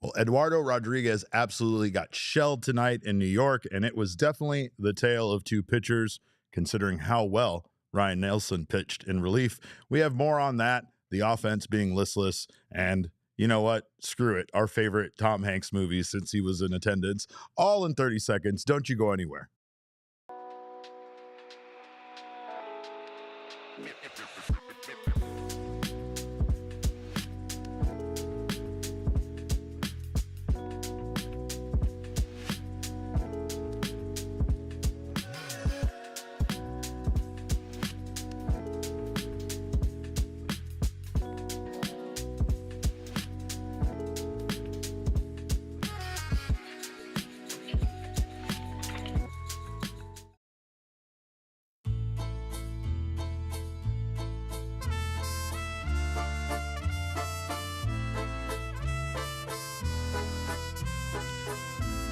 Well, Eduardo Rodriguez absolutely got shelled tonight in New York, and it was definitely the tale of two pitchers, considering how well Ryne Nelson pitched in relief. We have more on that, the offense being listless, and you know what? Screw it. Our favorite Tom Hanks movie since he was in attendance, all in 30 seconds. Don't you go anywhere.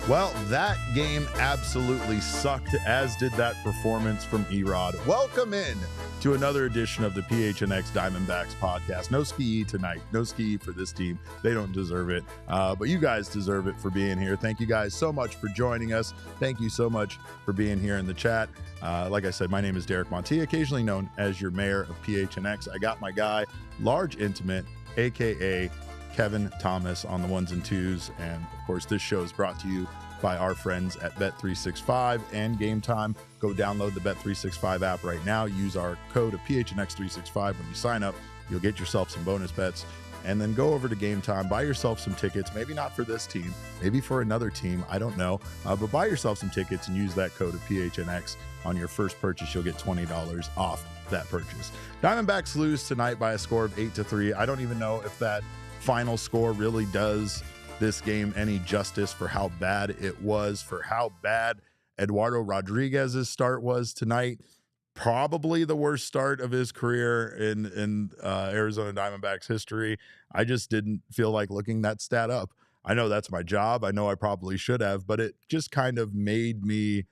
Well, that game absolutely sucked, as did that performance from Erod. Welcome in to another edition of the PHNX Diamondbacks podcast. No ski tonight. No ski for this team. They don't deserve it, but you guys deserve it for being here. Thank you guys so much for joining us. Thank you so much for being here in the chat. Like I said, my name is Derek Monti, occasionally known as your mayor of PHNX. I got my guy, Large Intimate, a.k.a. Kevin Thomas, on the ones and twos. And of course, this show is brought to you by our friends at Bet365 and Game Time. Go download the Bet365 app right now. Use our code of PHNX365 when you sign up. You'll get yourself some bonus bets. And then go over to Game Time, buy yourself some tickets, maybe not for this team, maybe for another team, I don't know. But buy yourself some tickets and use that code of PHNX on your first purchase. You'll get $20 off that purchase. Diamondbacks lose tonight by a score of 8-3. I don't even know if that final score really does this game any justice for how bad it was, for how bad Eduardo Rodriguez's start was tonight. Probably the worst start of his career in Arizona Diamondbacks history. I just didn't feel like looking that stat up. I know that's my job. I know I probably should have, but it just kind of made me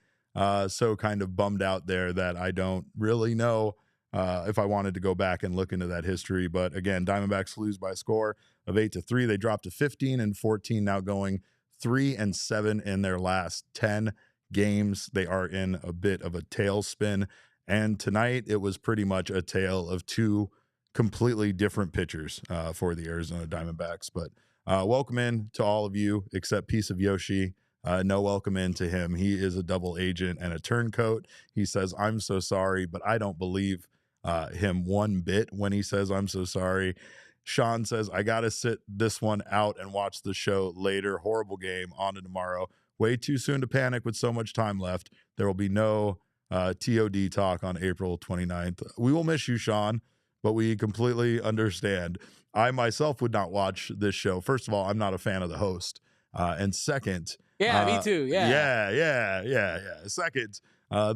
so kind of bummed out there that I don't really know if I wanted to go back and look into that history. But again, Diamondbacks lose by a score of 8-3. They dropped to 15-14, now going 3-7 in their last 10 games. They are in a bit of a tailspin. And tonight it was pretty much a tale of two completely different pitchers for the Arizona Diamondbacks. But welcome in to all of you except Piece of Yoshi. No welcome in to him. He is a double agent and a turncoat. He says, "I'm so sorry," but I don't believe him one bit when he says, "I'm so sorry." Sean says, "I got to sit this one out and watch the show later. Horrible game. On to tomorrow. Way too soon to panic with so much time left. There will be no TOD talk on April 29th. We will miss you, Sean, but we completely understand. I myself would not watch this show. First of all, I'm not a fan of the host. And second, me too. Yeah. Second,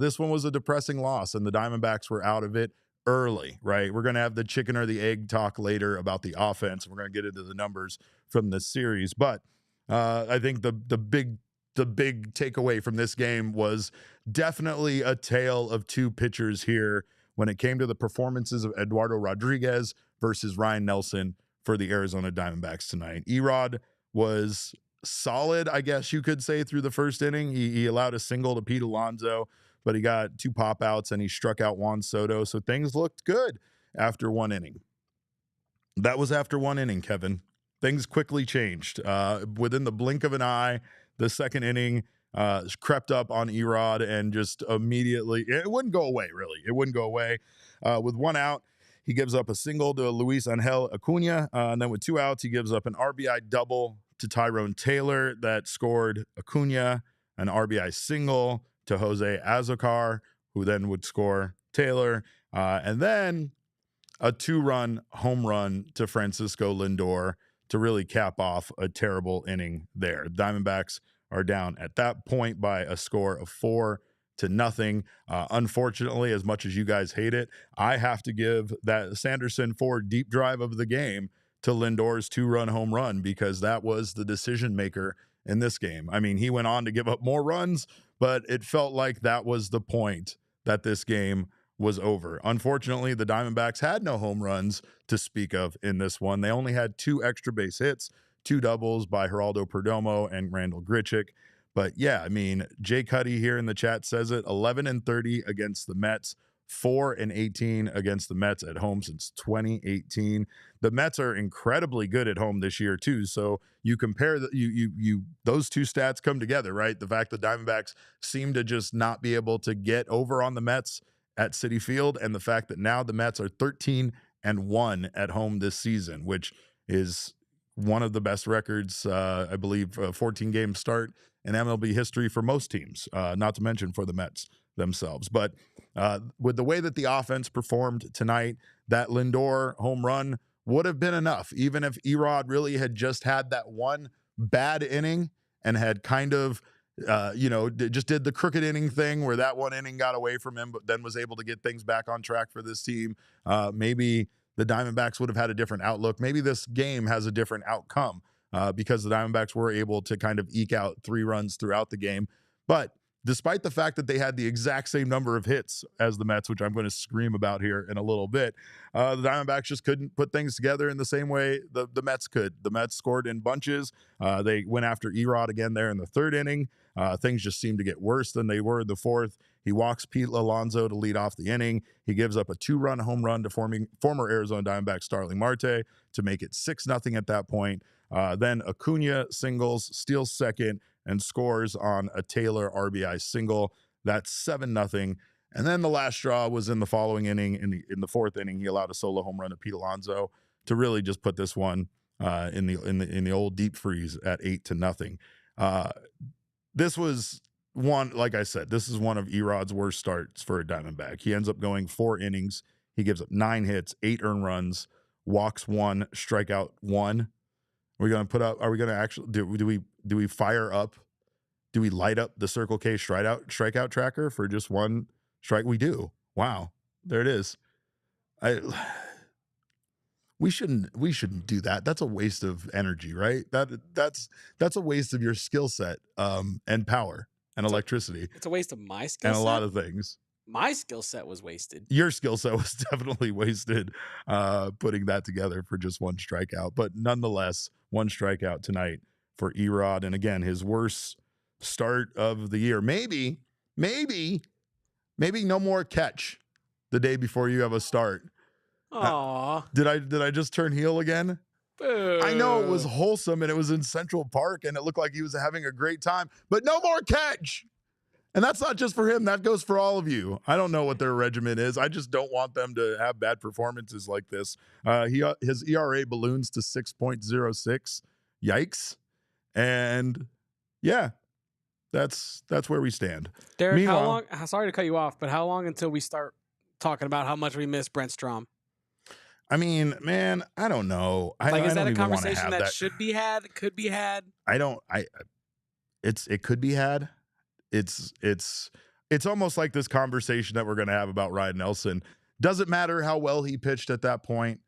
this one was a depressing loss, and the Diamondbacks were out of it early, right? We're going to have the chicken or the egg talk later about the offense. We're going to get into the numbers from this series, but I think the big takeaway from this game was definitely a tale of two pitchers here when it came to the performances of Eduardo Rodriguez versus Ryne Nelson for the Arizona Diamondbacks tonight. Erod was solid, I guess you could say, through the first inning. He allowed a single to Pete Alonso, but he got two pop outs and he struck out Juan Soto. So things looked good after one inning. That was after one inning, Kevin. Things quickly changed. Within the blink of an eye, the second inning crept up on Erod and just immediately, it wouldn't go away, really. It wouldn't go away. With one out, he gives up a single to Luis Angel Acuna. And then with two outs, he gives up an RBI double to Tyrone Taylor that scored Acuna, an RBI single to Jose Azocar, who then would score Taylor, and then a two-run home run to Francisco Lindor to really cap off a terrible inning there. Diamondbacks are down at that point by a score of 4-0. Unfortunately, as much as you guys hate it, I have to give that Sanderson Ford deep drive of the game to Lindor's two-run home run, because that was the decision maker in this game. I mean, he went on to give up more runs, but it felt like that was the point that this game was over. Unfortunately, the Diamondbacks had no home runs to speak of in this one. They only had two extra base hits, 2 doubles by Geraldo Perdomo and Randall Grichuk. But yeah, I mean, Jay Cuddy here in the chat says it, 11-30 against the Mets, 4-18 against the Mets at home since 2018. The Mets are incredibly good at home this year too. So you compare those two stats come together, right? The fact the Diamondbacks seem to just not be able to get over on the Mets at Citi Field, and the fact that now the Mets are 13-1 at home this season, which is one of the best records, I believe, 14-game start in MLB history for most teams, not to mention for the Mets themselves. But with the way that the offense performed tonight, that Lindor home run would have been enough, even if Erod really had just had that one bad inning and had kind of, just did the crooked inning thing where that one inning got away from him, but then was able to get things back on track for this team. Maybe the Diamondbacks would have had a different outlook. Maybe this game has a different outcome because the Diamondbacks were able to kind of eke out 3 runs throughout the game. But despite the fact that they had the exact same number of hits as the Mets, which I'm going to scream about here in a little bit, the Diamondbacks just couldn't put things together in the same way the Mets could. The Mets scored in bunches. They went after Erod again there in the 3rd inning. Things just seemed to get worse than they were in the 4th. He walks Pete Alonso to lead off the inning. He gives up a 2-run home run to former Arizona Diamondback Starling Marte to make it 6-0 at that point. Then Acuna singles, steals second, and scores on a Taylor RBI single. That's 7-0. And then the last straw was in the following inning. In the 4th inning, he allowed a solo home run to Pete Alonso to really just put this one in the old deep freeze at 8-0. This was one, like I said, this is one of Erod's worst starts for a Diamondback. He ends up going 4 innings. He gives up 9 hits, 8 earned runs, walks 1, strikeout 1. Are we going to actually do we fire up? Do we light up the Circle K strikeout tracker for just 1 strike? We do. Wow. There it is. We shouldn't do that. That's a waste of energy, right? That's a waste of your skill set and power and electricity. It's a waste of my skill set. And a lot of things. My skill set was wasted. Your skill set was definitely wasted putting that together for just 1 strikeout. But nonetheless, 1 strikeout tonight for Erod. And again, his worst start of the year. Maybe no more catch the day before you have a start. Aww. Did I just turn heel again? Boo. I know it was wholesome and it was in Central Park and it looked like he was having a great time, but no more catch. And that's not just for him. That goes for all of you. I don't know what their regimen is. I just don't want them to have bad performances like this. His ERA balloons to 6.06. Yikes. And yeah, that's where we stand. Derek, how long? Sorry to cut you off, but how long until we start talking about how much we miss Brent Strom? I mean, man, I don't know. Is that a conversation that should be had? Could be had? It could be had. It's almost like this conversation that we're going to have about Ryne Nelson. Does it matter how well he pitched at that point?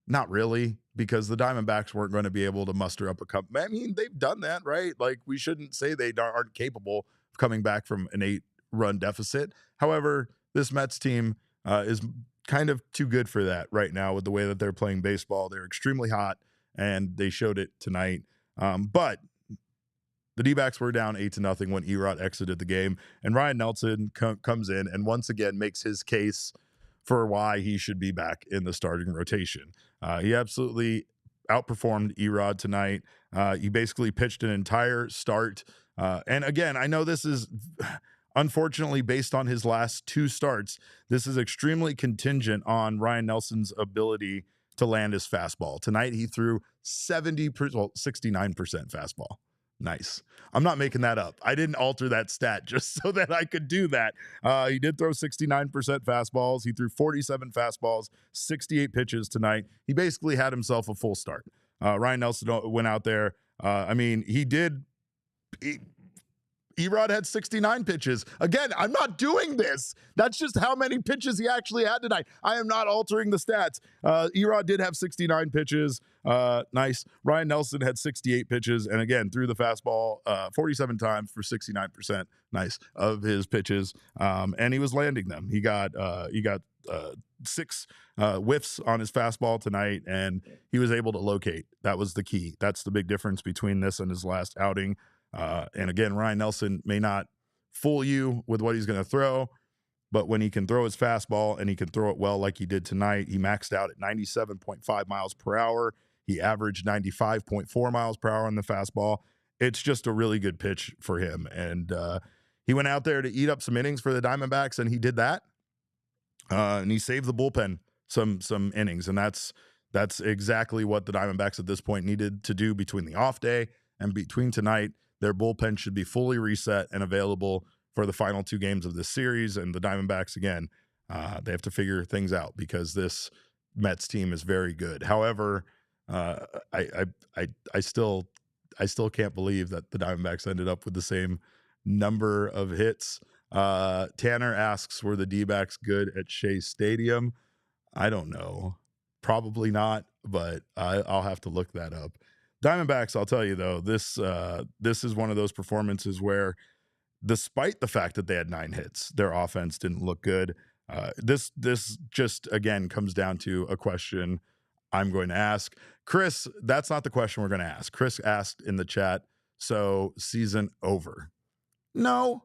Not really, because the Diamondbacks weren't going to be able to muster up a cup. I mean, they've done that, right? Like, we shouldn't say they aren't capable of coming back from an 8-run deficit. However, this Mets team is kind of too good for that right now with the way that they're playing baseball. They're extremely hot, and they showed it tonight. But the Dbacks were down 8-0 when Erod exited the game, and Ryne Nelson comes in and once again makes his case for why he should be back in the starting rotation. He absolutely outperformed Erod tonight. He basically pitched an entire start. And again, I know this is unfortunately based on his last 2 starts. This is extremely contingent on Ryne Nelson's ability to land his fastball. Tonight, he threw 69% fastball. Nice. I'm not making that up. I didn't alter that stat just so that I could do that. He did throw 69% fastballs. He threw 47 fastballs, 68 pitches tonight. He basically had himself a full start. Ryne Nelson went out there. Erod had 69 pitches. Again, I'm not doing this. That's just how many pitches he actually had tonight. I am not altering the stats. Erod did have 69 pitches. Nice. Ryne Nelson had 68 pitches, and again, threw the fastball 47 times for 69%. Nice of his pitches, and he was landing them. He got 6 whiffs on his fastball tonight, and he was able to locate. That was the key. That's the big difference between this and his last outing. And again, Ryne Nelson may not fool you with what he's going to throw, but when he can throw his fastball and he can throw it well like he did tonight, he maxed out at 97.5 miles per hour. He averaged 95.4 miles per hour on the fastball. It's just a really good pitch for him. And he went out there to eat up some innings for the Diamondbacks, and he did that. And he saved the bullpen some innings. And that's exactly what the Diamondbacks at this point needed to do between the off day and between tonight. Their bullpen should be fully reset and available for the final 2 games of this series. And the Diamondbacks, again, they have to figure things out because this Mets team is very good. However, I still can't believe that the Diamondbacks ended up with the same number of hits. Tanner asks, were the Dbacks good at Shea Stadium? I don't know. Probably not, but I'll have to look that up. Diamondbacks, I'll tell you though, this is one of those performances where, despite the fact that they had 9 hits, their offense didn't look good. This just, again, comes down to a question I'm going to ask. Chris, that's not the question we're going to ask. Chris asked in the chat, so season over? No.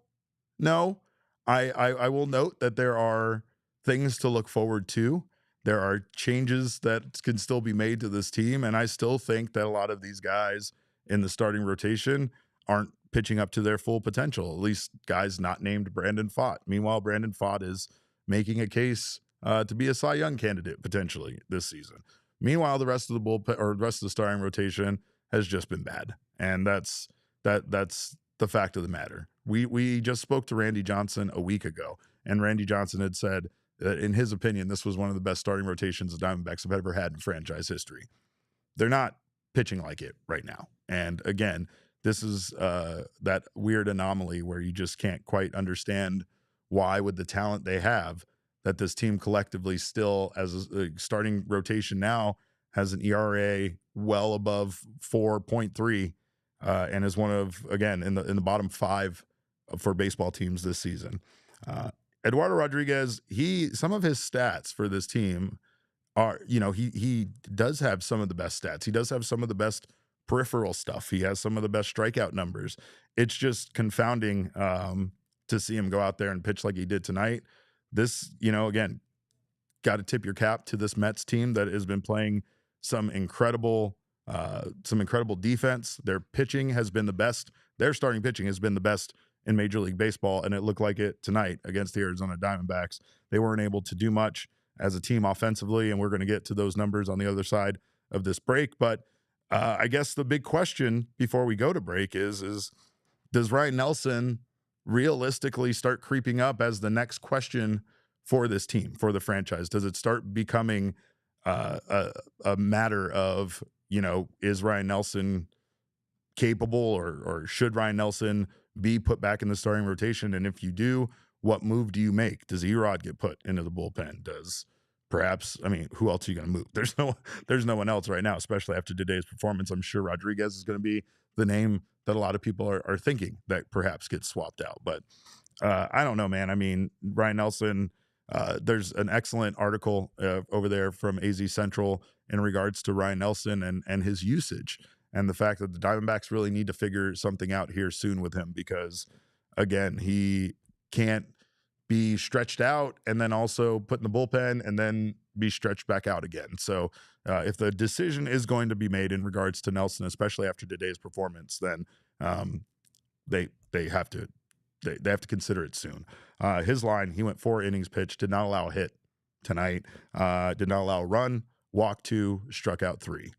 I will note that there are things to look forward to. There are changes that can still be made to this team, and I still think that a lot of these guys in the starting rotation aren't pitching up to their full potential, at least guys not named Brandon Pfaadt. Meanwhile, Brandon Pfaadt is making a case to be a Cy Young candidate potentially this season. Meanwhile, the rest of the bullpen or the rest of the starting rotation has just been bad, and that's the fact of the matter. We just spoke to Randy Johnson a week ago, and Randy Johnson had said that, in his opinion, this was one of the best starting rotations the Diamondbacks have ever had in franchise history. They're not pitching like it right now. And again, this is that weird anomaly where you just can't quite understand why, with the talent they have, that this team collectively still, as a starting rotation now, has an ERA well above 4.3 and is one of, again, in the bottom 5 for baseball teams this season. Eduardo Rodriguez, some of his stats for this team are, he does have some of the best stats. He does have some of the best peripheral stuff. He has some of the best strikeout numbers. It's just confounding to see him go out there and pitch like he did tonight. This, again, got to tip your cap to this Mets team that has been playing some incredible defense. Their pitching has been the best. Their starting pitching has been the best in Major League Baseball, and it looked like it tonight against the Arizona Diamondbacks. They weren't able to do much as a team offensively, and we're going to get to those numbers on the other side of this break. But I guess the big question before we go to break is does Ryne Nelson realistically start creeping up as the next question for this team, for the franchise? Does it start becoming a matter of, is Ryne Nelson capable, or should Ryne Nelson be put back in the starting rotation? And if you do, what move do you make? Does Erod get put into the bullpen? Does perhaps, who else are you going to move? There's no one else right now, especially after today's performance. I'm sure Rodriguez is going to be the name that a lot of people are thinking that perhaps gets swapped out. But I don't know, man. Ryne Nelson, there's an excellent article over there from AZ Central in regards to Ryne Nelson and his usage, and the fact that the Diamondbacks really need to figure something out here soon with him, because, again, he can't be stretched out and then also put in the bullpen and then be stretched back out again. So if the decision is going to be made in regards to Nelson, especially after today's performance, then they have to consider it soon. His line, he went 4 innings pitched, did not allow a hit tonight, did not allow a run, walked 2, struck out 3.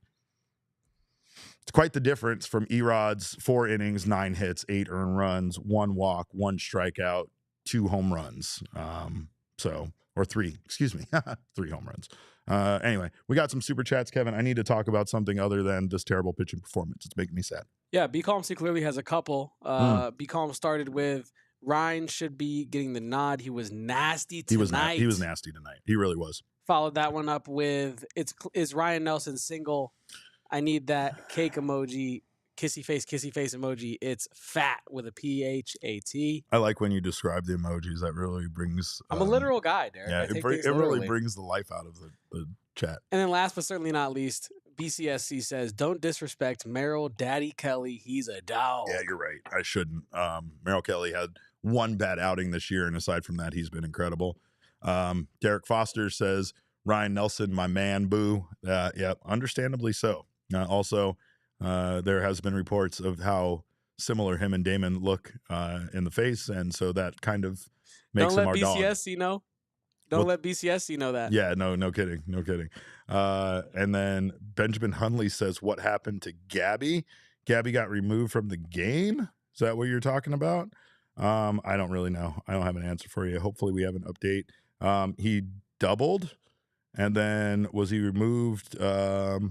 It's quite the difference from Erod's 4 innings, 9 hits, 8 earned runs, 1 walk, 1 strikeout, 2 home runs. 3 home runs. Anyway, we got some super chats, Kevin. I need to talk about something other than this terrible pitching performance. It's making me sad. Yeah, Be Calm clearly has a couple. Be Calm started with Ryne should be getting the nod. He was nasty tonight. He was nasty tonight. He really was. Followed that one up with is Ryne Nelson single? I need that cake emoji. kissy face emoji. It's fat with a PHAT. I like when you describe the emojis. That really brings. I'm a literal guy, Derek. Yeah, I take it things really literally. brings the life out of the chat. And then last but certainly not least, BCSC says, "Don't disrespect Merrill Daddy Kelly. He's a dog." Yeah, you're right. I shouldn't. Merrill Kelly had one bad outing this year, and aside from that, he's been incredible. Derek Foster says, Ryne Nelson, my man, boo. Yep, understandably so. Also, there has been reports of how similar him and Damon look in the face, and so that kind of makes him our dog. Don't let BCSC know. Don't let BCSC know that. Yeah, no kidding. And then Benjamin Hunley says, what happened to Gabby? Gabby got removed from the game? Is that what you're talking about? I don't really know. I don't have an answer for you. Hopefully we have an update. He doubled, and then was he removed? Oh,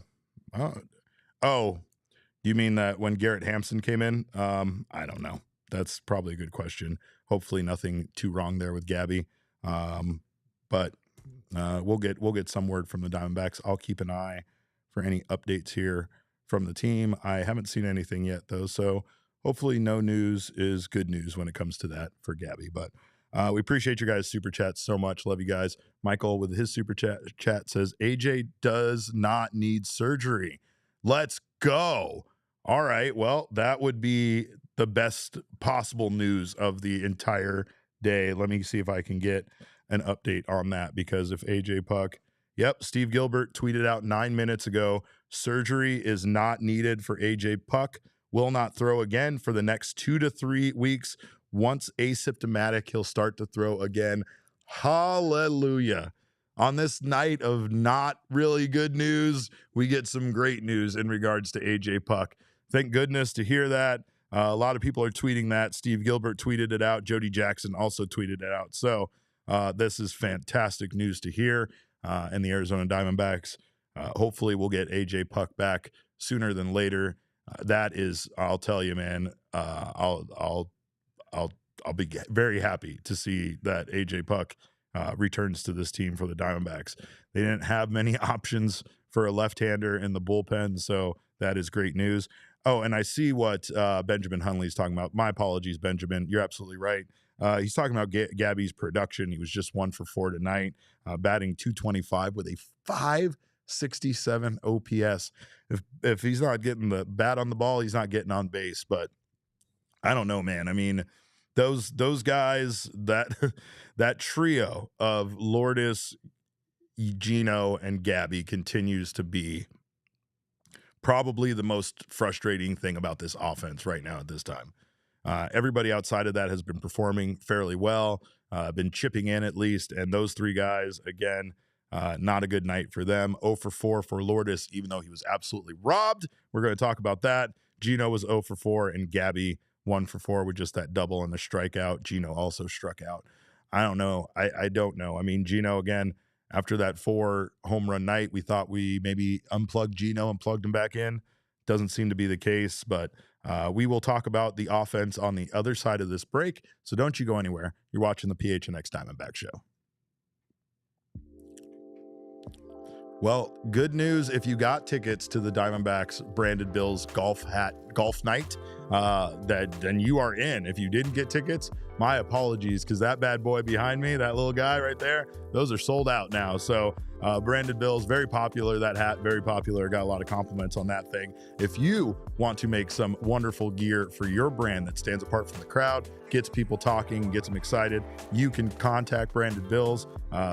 you mean that when Garrett Hampson came in? I don't know. That's probably a good question. Hopefully nothing too wrong there with Gabby. But we'll get some word from the Diamondbacks. I'll keep an eye for any updates here from the team. I haven't seen anything yet, though, so hopefully no news is good news when it comes to that for Gabby. But we appreciate you guys' super chats so much. Love you guys. Michael with his super chat says, AJ does not need surgery. Let's go. All right, well, that would be the best possible news of the entire day. Let me see if I can get an update on that, because if AJ Puck, Steve Gilbert tweeted out 9 minutes ago, surgery is not needed for AJ Puck, will not throw again for the next 2 to 3 weeks. Once asymptomatic, he'll start to throw again. Hallelujah. On this night of not really good news, we get some great news in regards to AJ Puck. Thank goodness to hear that. A lot of people are tweeting that. Steve Gilbert tweeted it out. Jody Jackson also tweeted it out. So this is fantastic news to hear. And the Arizona Diamondbacks, hopefully we'll get AJ Puck back sooner than later. That is, I'll tell you, man, I'll be very happy to see that AJ Puck returns to this team for the Diamondbacks. They didn't have many options for a left-hander in the bullpen, so that is great news. Oh, and I see what Benjamin Hunley is talking about. My apologies, Benjamin. You're absolutely right. He's talking about Gabby's production. He was just 1 for 4 tonight, batting .225 with a .567 OPS. If he's not getting the bat on the ball, he's not getting on base. But I don't know, man. I mean, those guys, that trio of Lourdes, Gino, and Gabby continues to be probably the most frustrating thing about this offense right now at this time. Everybody outside of that has been performing fairly well, been chipping in at least, and those 3 guys, again, not a good night for them. 0 for 4 for Lourdes, even though he was absolutely robbed. We're going to talk about that. Gino was 0 for 4, and Gabby 1 for 4 with just that double and the strikeout. Gino also struck out. I don't know. I don't know. I mean, Gino, again, after that 4 home run night, we thought we maybe unplugged Gino and plugged him back in. Doesn't seem to be the case, but we will talk about the offense on the other side of this break. So don't you go anywhere. You're watching the PHNX Diamondback Show. Well, good news if you got tickets to the Diamondbacks Branded Bills golf night, then you are in. If you didn't get tickets, my apologies, because that bad boy behind me, that little guy right there, those are sold out now. So Branded Bills, very popular. That hat, very popular. Got a lot of compliments on that thing. If you want to make some wonderful gear for your brand that stands apart from the crowd, gets people talking, gets them excited, you can contact Branded Bills.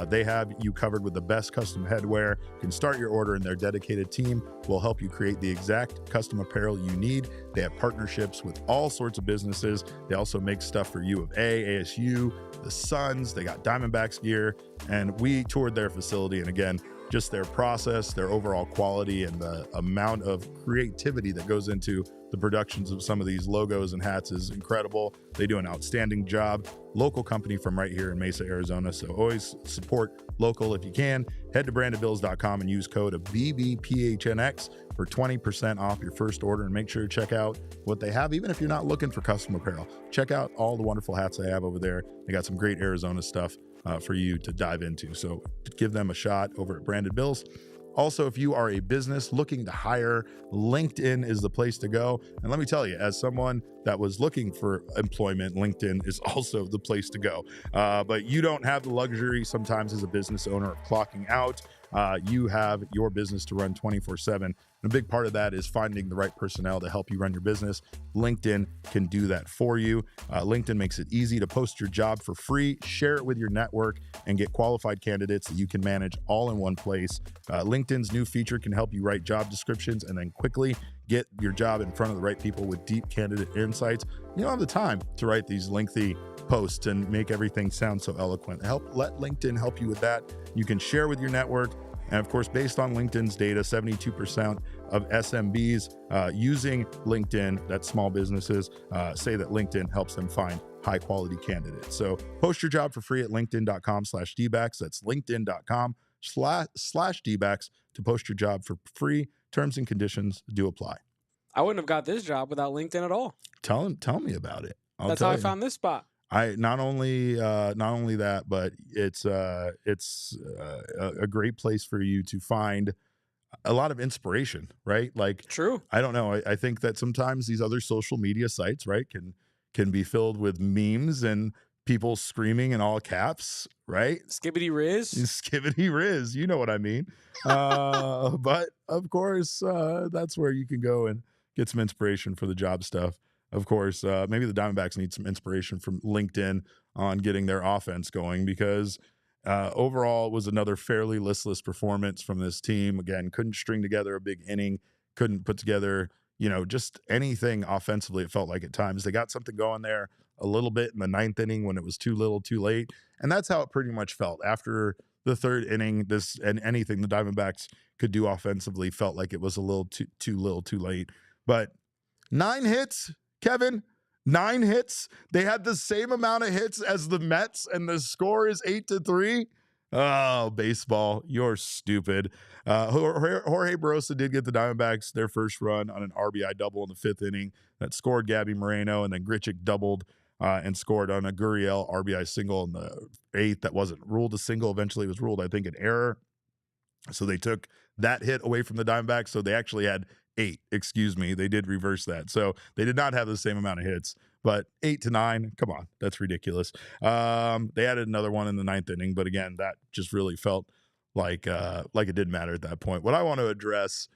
They have you covered with the best custom headwear. You can start your order, and their dedicated team will help you create the exact custom apparel you need. They have partnerships with all sorts of businesses. They also make stuff for U of A, ASU, the Suns. They got Diamondbacks gear, and we toured their facility. And again, just their process, their overall quality, and the amount of creativity that goes into the productions of some of these logos and hats is incredible. They do an outstanding job. Local company from right here in Mesa, Arizona. So always support local if you can. Head to brandedbills.com and use code of BBPHNX for 20% off your first order, and make sure to check out what they have. Even if you're not looking for custom apparel, check out all the wonderful hats they have over there. They got some great Arizona stuff for you to dive into. So give them a shot over at Branded Bills. Also, if you are a business looking to hire, LinkedIn is the place to go. And let me tell you, as someone that was looking for employment, LinkedIn is also the place to go. But you don't have the luxury sometimes as a business owner of clocking out. You have your business to run 24/7. And a big part of that is finding the right personnel to help you run your business. LinkedIn can do that for you. LinkedIn makes it easy to post your job for free, share it with your network, and get qualified candidates that you can manage all in one place. LinkedIn's new feature can help you write job descriptions and then quickly get your job in front of the right people with deep candidate insights. You don't have the time to write these lengthy posts and make everything sound so eloquent. Let LinkedIn help you with that. You can share with your network. And of course, based on LinkedIn's data, 72% of SMBs using LinkedIn, that's small businesses, say that LinkedIn helps them find high quality candidates. So post your job for free at linkedin.com/Dbacks. That's linkedin.com/Dbacks to post your job for free. Terms and conditions do apply. I wouldn't have got this job without LinkedIn at all. Tell me about it. That's how I found this spot. I not only that, but it's a great place for you to find a lot of inspiration, right? Like, true. I don't know. I think that sometimes these other social media sites, right, can be filled with memes and people screaming in all caps, right? Skibbity Riz. Skibbity Riz. You know what I mean. But of course, that's where you can go and get some inspiration for the job stuff. Of course, maybe the Diamondbacks need some inspiration from LinkedIn on getting their offense going, because overall it was another fairly listless performance from this team. Again, couldn't string together a big inning, couldn't put together, just anything offensively. It felt like at times they got something going there a little bit in the ninth inning when it was too little, too late. And that's how it pretty much felt after the third inning. Anything the Diamondbacks could do offensively felt like it was a little too little, too late. But 9 hits. Kevin, 9 hits. They had the same amount of hits as the Mets, and the score is 8-3. Oh, baseball, you're stupid. Jorge Barosa did get the Diamondbacks their first run on an RBI double in the 5th inning that scored Gabby Moreno, and then Grichuk doubled and scored on a Gurriel RBI single in the 8th that wasn't ruled a single. Eventually it was ruled, I think, an error. So they took that hit away from the Diamondbacks, so they actually had 8. Excuse me. They did reverse that. So they did not have the same amount of hits, but 8-9, come on, that's ridiculous. They added another one in the 9th inning, but again, that just really felt like it didn't matter at that point. What I want to address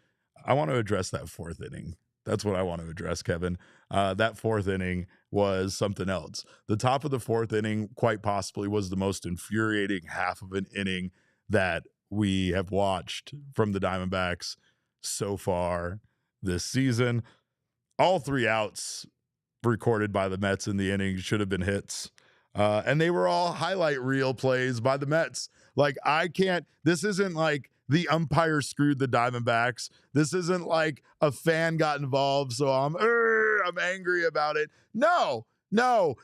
that 4th inning. That's what I want to address, Kevin. That 4th inning was something else. The top of the 4th inning quite possibly was the most infuriating half of an inning that we have watched from the Diamondbacks so far this season. All 3 outs recorded by the Mets in the inning should have been hits. And they were all highlight reel plays by the Mets. Like, this isn't like the umpire screwed the Diamondbacks. This isn't like a fan got involved, so I'm angry about it. No,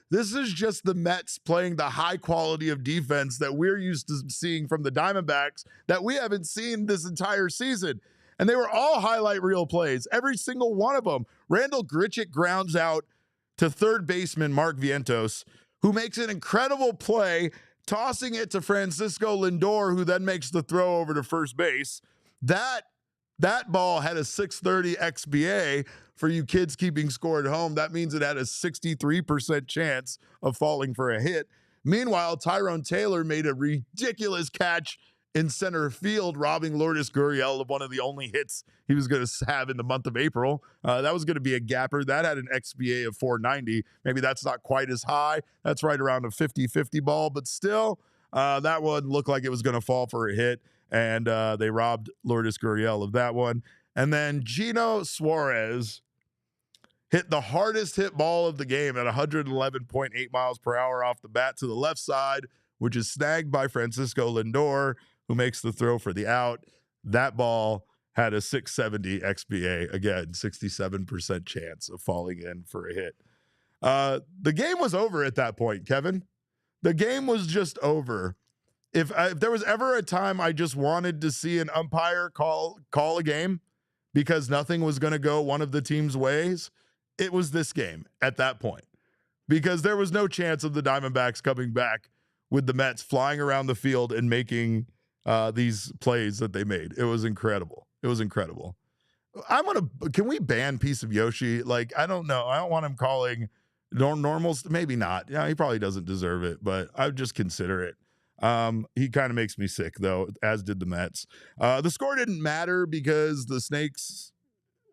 this is just the Mets playing the high quality of defense that we're used to seeing from the Diamondbacks that we haven't seen this entire season. And they were all highlight reel plays, every single one of them. Randall Grichuk grounds out to third baseman Mark Vientos, who makes an incredible play, tossing it to Francisco Lindor, who then makes the throw over to first base. That ball had a 630 XBA. For you kids keeping score at home, that means it had a 63% chance of falling for a hit. Meanwhile, Tyrone Taylor made a ridiculous catch in center field, robbing Lourdes Gurriel of one of the only hits he was going to have in the month of April. That was going to be a gapper. That had an XBA of 490. Maybe that's not quite as high. That's right around a 50-50 ball, but still, that one looked like it was going to fall for a hit, and they robbed Lourdes Gurriel of that one. And then Gino Suarez hit the hardest hit ball of the game at 111.8 miles per hour off the bat to the left side, which is snagged by Francisco Lindor, who makes the throw for the out. That ball had a 670 XBA. Again, 67% chance of falling in for a hit. The game was over at that point, Kevin. The game was just over. If there was ever a time I just wanted to see an umpire call a game because nothing was going to go one of the team's ways, it was this game at that point, because there was no chance of the Diamondbacks coming back with the Mets flying around the field and making these plays that they made. It was incredible. It was incredible. Can we ban Piece of Yoshi? Like, I don't know. I don't want him calling normals. Maybe not. Yeah, he probably doesn't deserve it, but I would just consider it. He kind of makes me sick though, as did the Mets. The score didn't matter because the Snakes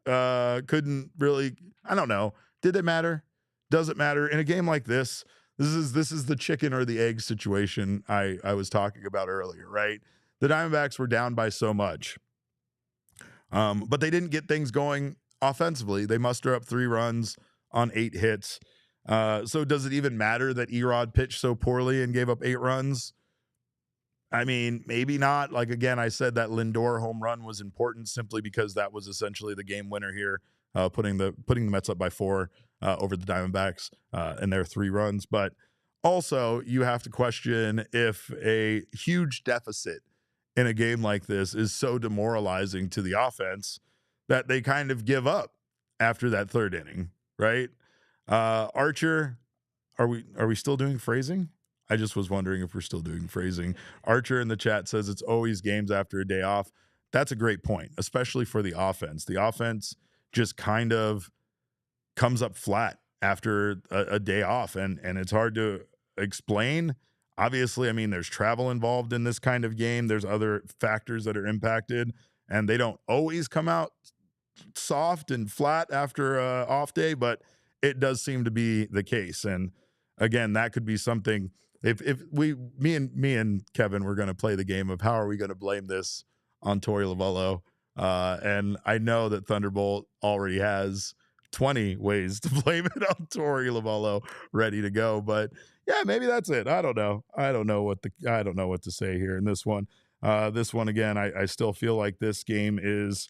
couldn't really, I don't know. Did it matter? Does it matter? In a game like this is the chicken or the egg situation I was talking about earlier, right? The Diamondbacks were down by so much. But they didn't get things going offensively. They muster up 3 runs on 8 hits. So does it even matter that Erod pitched so poorly and gave up 8 runs? I mean, maybe not. Like, again, I said that Lindor home run was important simply because that was essentially the game winner here, putting the Mets up by 4 over the Diamondbacks and their 3 runs. But also, you have to question if a huge deficit in a game like this is so demoralizing to the offense that they kind of give up after that 3rd inning, right? Archer, are we still doing phrasing? I just was wondering if we're still doing phrasing. Archer in the chat says it's always games after a day off. That's a great point, especially for the offense. The offense just kind of comes up flat after a day off, and it's hard to explain. Obviously, I mean, there's travel involved in this kind of game. There's other factors that are impacted, and they don't always come out soft and flat after a off day, but it does seem to be the case. And again, that could be something. If me and Kevin were going to play the game of how are we going to blame this on Torey Lovullo, and I know that Thunderbolt already has 20 ways to blame it on Torey Lovullo ready to go, but yeah, maybe that's it. I don't know. I don't know what to say here in this one. This one again, I still feel like this game is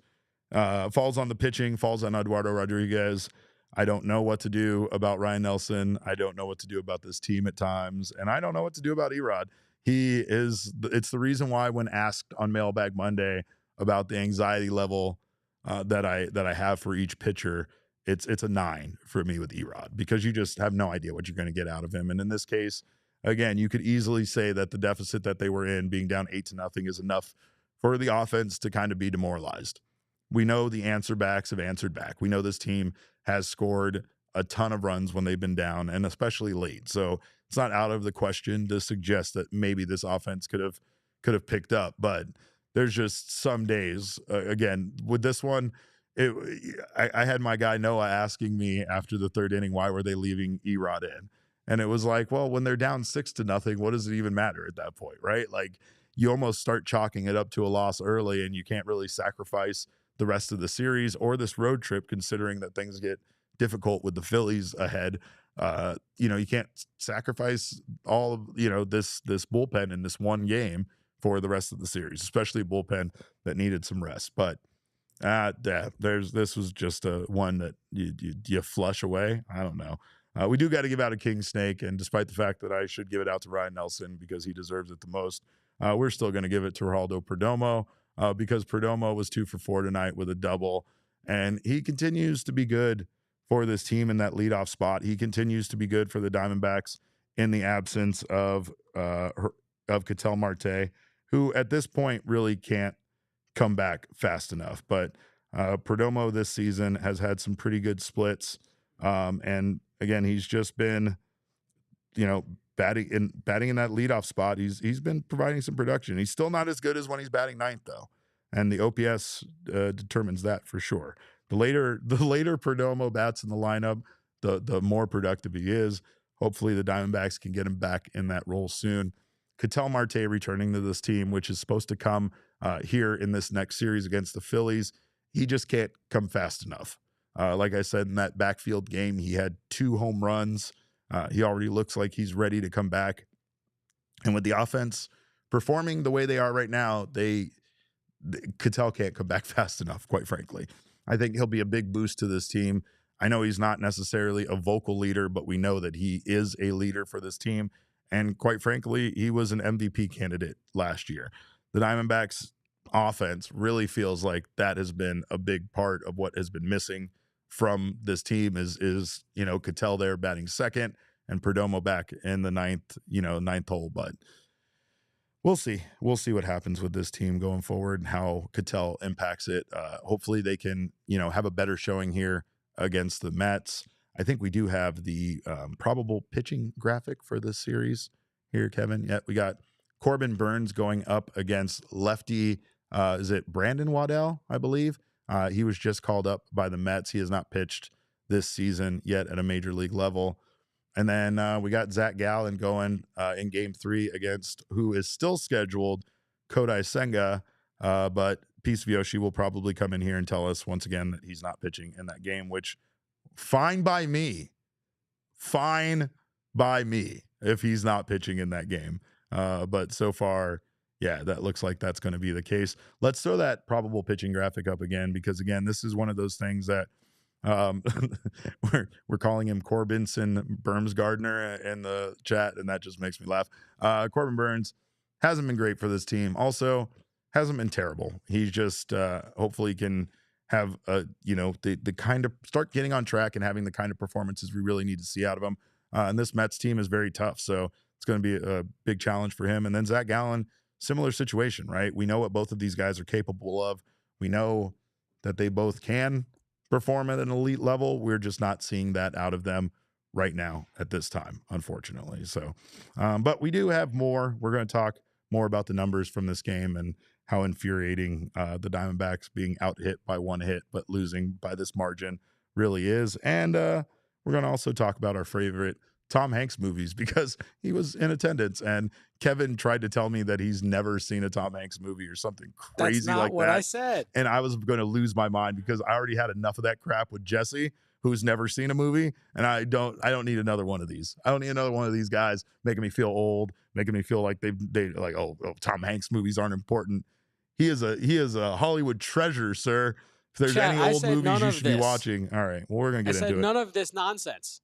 falls on the pitching, falls on Eduardo Rodriguez. I don't know what to do about Ryne Nelson. I don't know what to do about this team at times, and I don't know what to do about Erod. It's the reason why when asked on Mailbag Monday about the anxiety level that I have for each pitcher, it's a 9 for me with Erod, because you just have no idea what you're going to get out of him. And in this case, again, you could easily say that the deficit that they were in, being down 8-0, is enough for the offense to kind of be demoralized. We know the answer backs have answered back. We know this team has scored a ton of runs when they've been down, and especially late. So it's not out of the question to suggest that maybe this offense could have picked up. But there's just some days, again, with this one, I had my guy Noah asking me after the 3rd inning, why were they leaving Erod in? And it was like, well, when they're down 6-0, what does it even matter at that point, right? Like, you almost start chalking it up to a loss early, and you can't really sacrifice the rest of the series or this road trip, considering that things get difficult with the Phillies ahead. You can't sacrifice all of, this bullpen in this one game for the rest of the series, especially a bullpen that needed some rest. But this was just a one that you flush away. I don't know. We do got to give out a king snake, and despite the fact that I should give it out to Ryne Nelson because he deserves it the most, we're still going to give it to Geraldo Perdomo because Perdomo was 2 for 4 tonight with a double, and he continues to be good for this team in that leadoff spot. He continues to be good for the Diamondbacks in the absence of Ketel Marte, who at this point really can't come back fast enough. But Perdomo this season has had some pretty good splits, and again, he's just been, batting in that leadoff spot. He's been providing some production. He's still not as good as when he's batting 9th, though, and the OPS determines that for sure. The later Perdomo bats in the lineup, the more productive he is. Hopefully, the Diamondbacks can get him back in that role soon. Ketel Marte returning to this team, which is supposed to come here in this next series against the Phillies. He just can't come fast enough. Like I said, in that backfield game, he had 2 home runs. He already looks like he's ready to come back. And with the offense performing the way they are right now, Ketel can't come back fast enough, quite frankly. I think he'll be a big boost to this team. I know he's not necessarily a vocal leader, but we know that he is a leader for this team. And quite frankly, he was an MVP candidate last year. The Diamondbacks offense really feels like that has been a big part of what has been missing from this team is Ketel there batting second and Perdomo back in the ninth hole. But we'll see. We'll see what happens with this team going forward and how Ketel impacts it. Hopefully they can, have a better showing here against the Mets. I think we do have the probable pitching graphic for this series here, Kevin. Yeah, we got Corbin Burnes going up against lefty. Is it Brandon Waddell, I believe? He was just called up by the Mets. He has not pitched this season yet at a major league level. And then we got Zach Gallen going in game 3 against who is still scheduled, Kodai Senga. But Peace Yoshi will probably come in here and tell us once again that he's not pitching in that game, which fine by me. Fine by me if he's not pitching in that game. But so far, yeah, that looks like that's going to be the case. Let's throw that probable pitching graphic up again, because again, this is one of those things that we're calling him Corbinson Burns Gardner in the chat, and that just makes me laugh. Corbin Burnes hasn't been great for this team. Also, hasn't been terrible. He's just hopefully can have the kind of start getting on track and having the kind of performances we really need to see out of him. And this Mets team is very tough, so it's going to be a big challenge for him. And then Zach Gallen, similar situation, right? We know what both of these guys are capable of. We know that they both can perform at an elite level. We're just not seeing that out of them right now at this time, unfortunately. So, but we do have more. We're going to talk more about the numbers from this game and how infuriating the Diamondbacks being out hit by one hit, but losing by this margin really is. And we're going to also talk about our favorite Tom Hanks movies, because he was in attendance, and Kevin tried to tell me that he's never seen a Tom Hanks movie or something crazy. That's not like what that. I said. And I was going to lose my mind because I already had enough of that crap with Jesse, who's never seen a movie, and I don't need another one of these. I don't need another one of these guys making me feel old, making me feel like they like, oh, Tom Hanks movies aren't important. He is a Hollywood treasure, sir. If there's any old movies you should be watching. All right, well, we're going to get into it. None of this nonsense.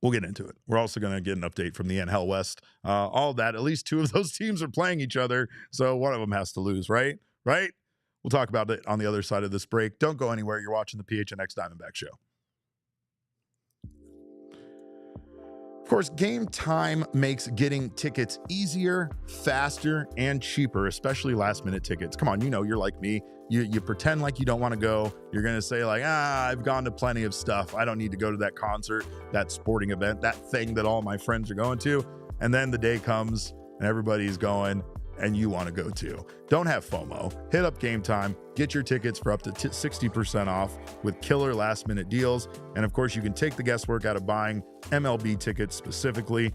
We'll get into it. We're also going to get an update from the NL West. All that, at least 2 of those teams are playing each other, so one of them has to lose, right? Right? We'll talk about it on the other side of this break. Don't go anywhere. You're watching the PHNX Diamondback Show. Of course, Game Time makes getting tickets easier, faster, and cheaper, especially last-minute tickets. Come on, you're like me. You pretend like you don't want to go. You're going to say like, I've gone to plenty of stuff. I don't need to go to that concert, that sporting event, that thing that all my friends are going to. And then the day comes and everybody's going and you want to go too. Don't have FOMO. Hit up Game Time. Get your tickets for up to 60% off with killer last-minute deals. And of course, you can take the guesswork out of buying MLB tickets specifically.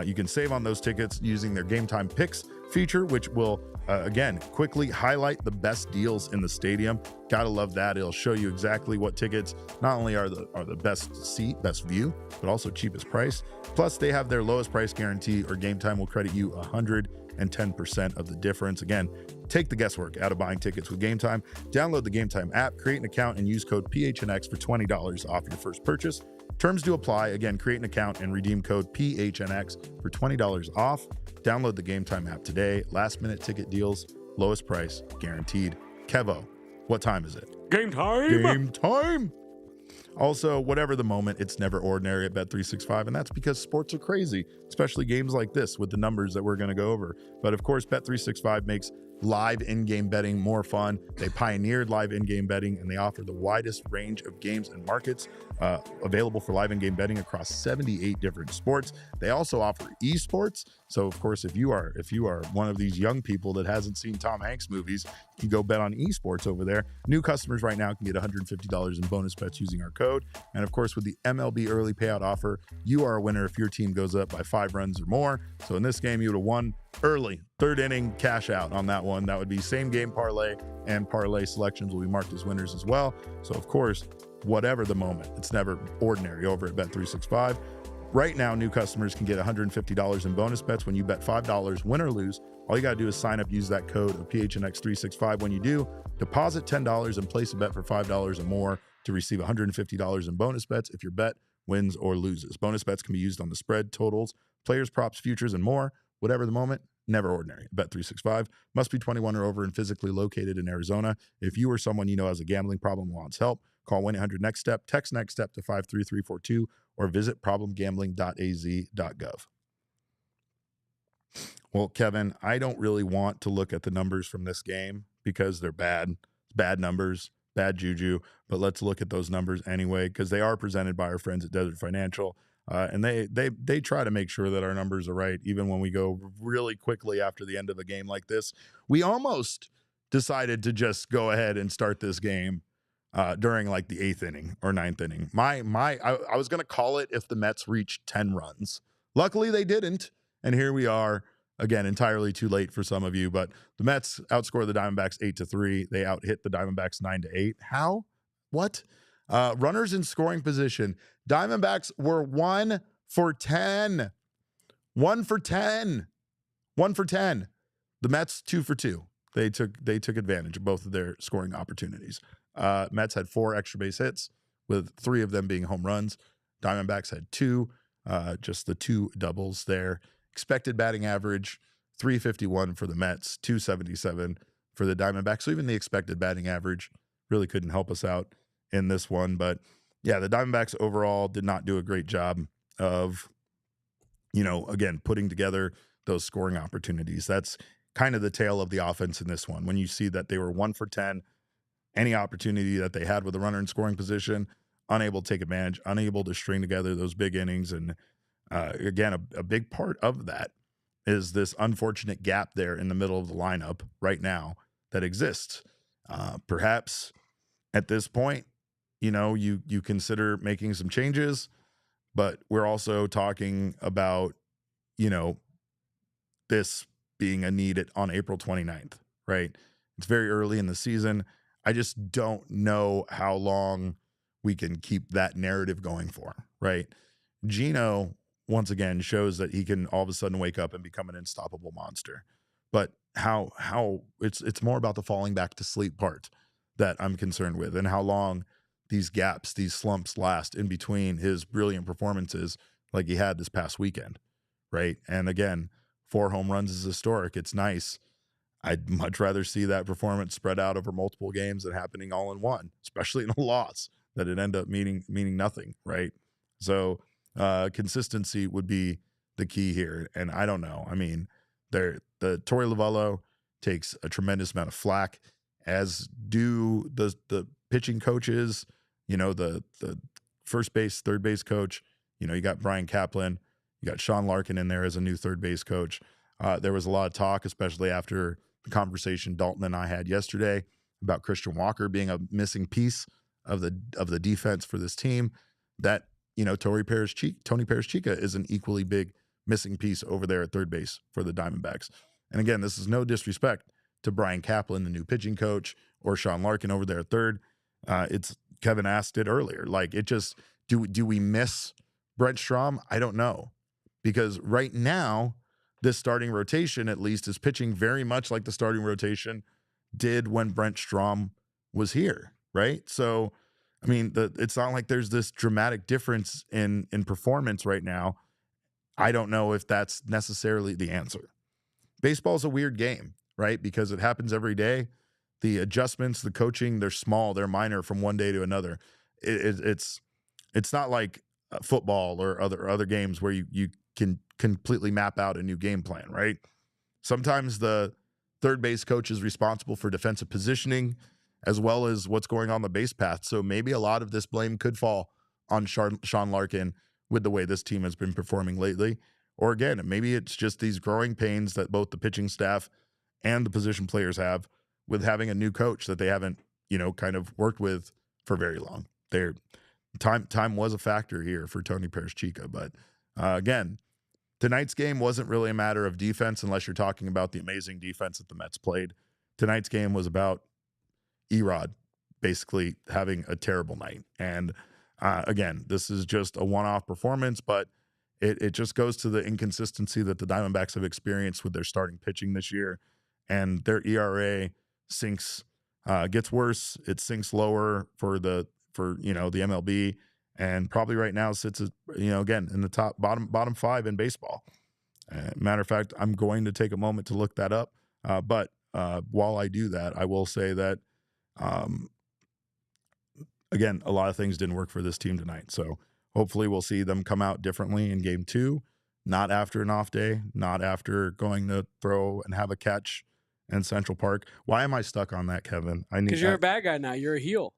You can save on those tickets using their Game Time Picks feature, which will again quickly highlight the best deals in the stadium. Gotta love that. It'll show you exactly what tickets not only are the best seat, best view, but also cheapest price. Plus, they have their lowest price guarantee, or Game Time will credit you 110% of the difference. Again, take the guesswork out of buying tickets with Game Time. Download the Game Time app, create an account, and use code PHNX for $20 off your first purchase. Terms do apply. Again, create an account and redeem code PHNX for $20 off. Download the Game Time app today. Last minute ticket deals, lowest price guaranteed. Kevo, what time is it? Game time. Game time. Also, whatever the moment, it's never ordinary at Bet365, and that's because sports are crazy, especially games like this with the numbers that we're going to go over. But of course, Bet365 makes live in-game betting more fun. They pioneered live in-game betting, and they offer the widest range of games and markets available for live in-game betting across 78 different sports. They also offer esports. So of course, if you are one of these young people that hasn't seen Tom Hanks movies, you can go bet on esports over there. New customers right now can get $150 in bonus bets using our code. And of course, with the MLB early payout offer, you are a winner if your team goes up by 5 runs or more. So in this game, you would have won early, 3rd inning cash out on that one. That would be same game parlay, and parlay selections will be marked as winners as well. So of course, whatever the moment, it's never ordinary over at Bet365. Right now, new customers can get $150 in bonus bets when you bet $5, win or lose. All you got to do is sign up, use that code of PHNX365. When you do, deposit $10 and place a bet for $5 or more to receive $150 in bonus bets if your bet wins or loses. Bonus bets can be used on the spread, totals, players, props, futures, and more. Whatever the moment, never ordinary. Bet365 must be 21 or over and physically located in Arizona. If you or someone you know has a gambling problem and wants help, call 1-800-NEXT-STEP, text NEXT STEP to 53342, or visit problemgambling.az.gov. Well, Kevin, I don't really want to look at the numbers from this game because they're bad numbers, bad juju. But let's look at those numbers anyway, because they are presented by our friends at Desert Financial. And they try to make sure that our numbers are right, even when we go really quickly after the end of a game like this. We almost decided to just go ahead and start this game during like the 8th inning or 9th inning. I was going to call it if the Mets reached 10 runs. Luckily, they didn't. And here we are. Again, entirely too late for some of you, but the Mets outscored the Diamondbacks 8-3. They out-hit the Diamondbacks 9-8. How? What? Runners in scoring position. Diamondbacks were 1 for 10. 1 for 10. 1 for 10. The Mets 2 for 2. They took advantage of both of their scoring opportunities. Mets had 4 extra base hits, with 3 of them being home runs. Diamondbacks had 2, just the 2 doubles there. Expected batting average, 351 for the Mets, 277 for the Diamondbacks. So even the expected batting average really couldn't help us out in this one. But yeah, the Diamondbacks overall did not do a great job of, again, putting together those scoring opportunities. That's kind of the tale of the offense in this one. When you see that they were 1 for 10, any opportunity that they had with a runner in scoring position, unable to take advantage, unable to string together those big innings. And again, a big part of that is this unfortunate gap there in the middle of the lineup right now that exists. Perhaps at this point, you consider making some changes, but we're also talking about, this being a need on April 29th, right? It's very early in the season. I just don't know how long we can keep that narrative going for, right? Gino, once again, shows that he can all of a sudden wake up and become an unstoppable monster. But how it's more about the falling back to sleep part that I'm concerned with, and how long these gaps, these slumps last in between his brilliant performances like he had this past weekend, right? And again, 4 home runs is historic. It's nice. I'd much rather see that performance spread out over multiple games than happening all in one, especially in a loss that it end up meaning nothing, right? So consistency would be the key here. And I don't know. I mean, the Torey Lovullo takes a tremendous amount of flack, as do the pitching coaches, the first base, third base coach. You got Brian Kaplan, you got Sean Larkin in there as a new third base coach. There was a lot of talk, especially after the conversation Dalton and I had yesterday about Christian Walker being a missing piece of the defense for this team, that Tony Perez-Chica is an equally big missing piece over there at third base for the Diamondbacks. And again, this is no disrespect to Brian Kaplan, the new pitching coach, or Sean Larkin over there at third. It's Kevin asked it earlier. Like, it just, do we miss Brent Strom? I don't know, because right now this starting rotation at least is pitching very much like the starting rotation did when Brent Strom was here, right? So, I mean, it's not like there's this dramatic difference in performance right now. I don't know if that's necessarily the answer. Baseball's a weird game, right? Because it happens every day. The adjustments, the coaching, they're small, they're minor from one day to another. It's not like football or other games where you can completely map out a new game plan, right? Sometimes the third base coach is responsible for defensive positioning as well as what's going on the base path. So maybe a lot of this blame could fall on Sean Larkin with the way this team has been performing lately. Or again, maybe it's just these growing pains that both the pitching staff and the position players have with having a new coach that they haven't, kind of worked with for very long. Time was a factor here for Tony Perez-Chica. But again, tonight's game wasn't really a matter of defense unless you're talking about the amazing defense that the Mets played. Tonight's game was about Erod basically having a terrible night. And again, this is just a one-off performance, but it just goes to the inconsistency that the Diamondbacks have experienced with their starting pitching this year. And their ERA gets worse. It sinks lower for the MLB, and probably right now sits at, again, in the bottom 5 in baseball. Matter of fact, I'm going to take a moment to look that up. But while I do that, I will say that, again, a lot of things didn't work for this team tonight. So hopefully we'll see them come out differently in game 2, not after an off day, not after going to throw and have a catch in Central Park. Why am I stuck on that, Kevin? Because you're a bad guy now. You're a heel.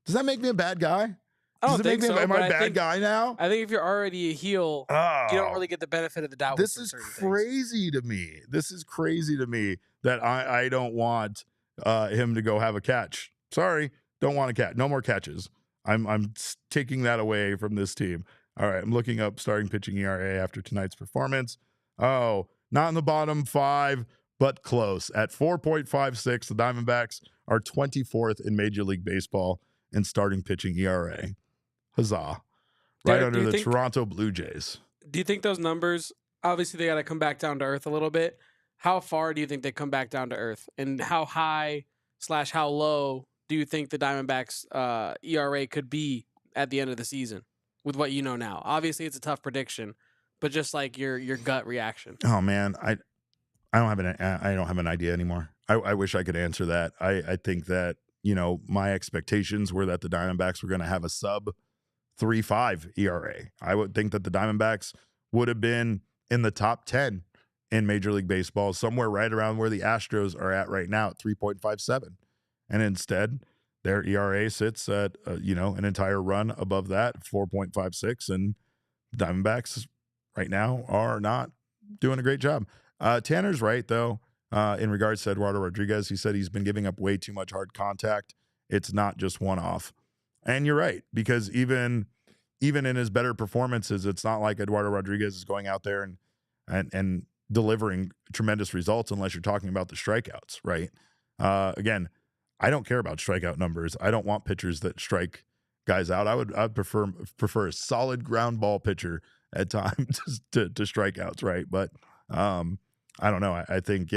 Does that make me a bad guy? I don't think so. Am I a bad guy now? I think if you're already a heel, you don't really get the benefit of the doubt. This is crazy to me. This is crazy to me that I don't want him to go have a catch. Sorry, don't want a catch. No more catches. I'm taking that away from this team. All right, I'm looking up starting pitching ERA after tonight's performance. Oh, not in the bottom 5, but close. At 4.56, the Diamondbacks are 24th in Major League Baseball in starting pitching ERA. Huzzah. Right under the Toronto Blue Jays. Do you think those numbers, obviously they got to come back down to earth a little bit. How far do you think they come back down to earth? And how high / how low do you think the Diamondbacks ERA could be at the end of the season with what you know now? Obviously it's a tough prediction, but just like your gut reaction. Oh man, I don't have an idea anymore. I wish I could answer that. I think that, my expectations were that the Diamondbacks were going to have a sub 3.5 ERA. I would think that the Diamondbacks would have been in the top 10 in Major League Baseball, somewhere right around where the Astros are at right now at 3.57. And instead, their ERA sits at, an entire run above that, 4.56. And the Diamondbacks right now are not doing a great job. Tanner's right, though, in regards to Eduardo Rodriguez. He said he's been giving up way too much hard contact. It's not just one-off. And you're right, because even in his better performances, it's not like Eduardo Rodriguez is going out there and delivering tremendous results unless you're talking about the strikeouts, right? Again, I don't care about strikeout numbers. I don't want pitchers that strike guys out. I'd prefer a solid ground ball pitcher at times to strikeouts, right? But I don't know. I think,